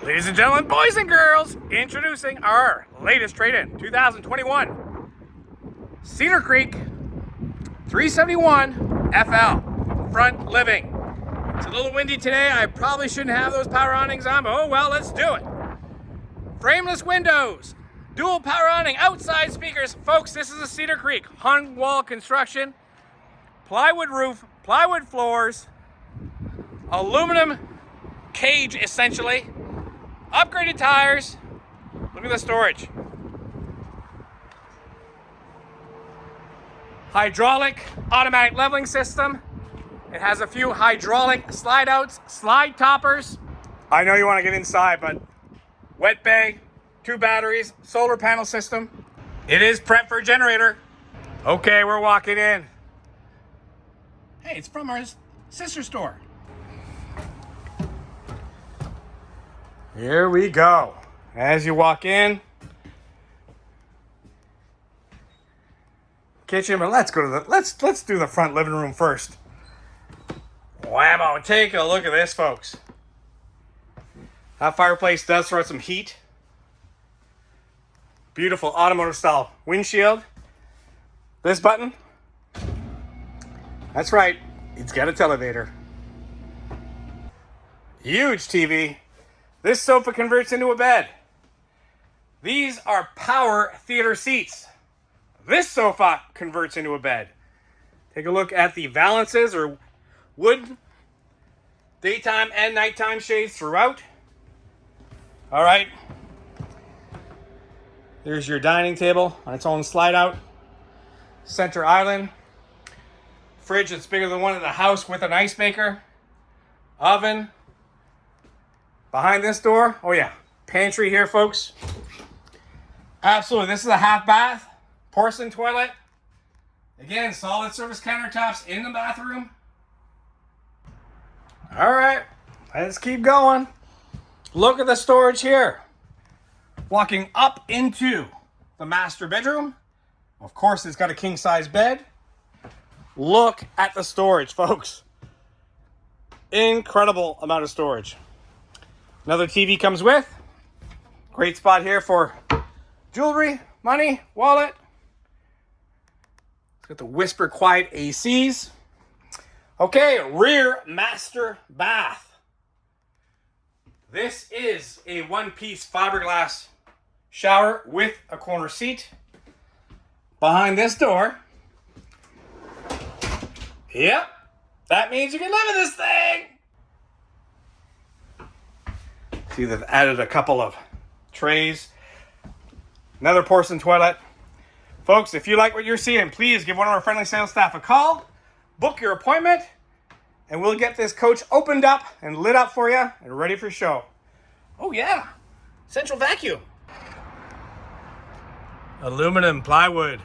Ladies and gentlemen, boys and girls, introducing our latest trade-in, 2021 Cedar Creek 371 FL front living. It's a little windy today. I probably shouldn't have those power awnings on, but oh well, let's do it. Frameless windows, dual power awning, outside speakers. Folks, this is a Cedar Creek hung wall construction, plywood roof, plywood floors, aluminum cage essentially. Upgraded tires. Look at the storage. Hydraulic automatic leveling system. It has a few hydraulic slide outs, slide toppers. I know you want to get inside, but wet bay, 2 batteries, solar panel system. It is prepped for a generator. Okay, we're walking in. Hey, it's from our sister store. Here we go. As you walk in, kitchen, but let's go to the let's do the front living room first. Whammo! Take a look at this, folks. That fireplace does throw out some heat. Beautiful automotive style windshield. This button, that's right, it's got a televator. Huge TV. This sofa converts into a bed. These are power theater seats. This sofa converts into a bed. Take a look at the valances or wood daytime and nighttime shades throughout. All right. There's your dining table on its own slide out. Center island. Fridge that's bigger than one in the house with an ice maker. Oven. Behind this door, oh yeah, pantry here, folks. Absolutely, this is a half bath, porcelain toilet. Again, solid surface countertops in the bathroom. All right, let's keep going. Look at the storage here. Walking up into the master bedroom. Of course, it's got a king size bed. Look at the storage, folks. Incredible amount of storage. Another TV comes with. Great spot here for jewelry, money, wallet. It's got the whisper quiet ACs. Okay, rear master bath. This is a one-piece fiberglass shower with a corner seat. Behind this door. Yep, that means you can live in this thing. See, they've added a couple of trays. Another porcelain toilet. Folks, if you like what you're seeing, please give one of our friendly sales staff a call. Book your appointment. And we'll get this coach opened up and lit up for you and ready for show. Oh yeah, central vacuum. Aluminum plywood.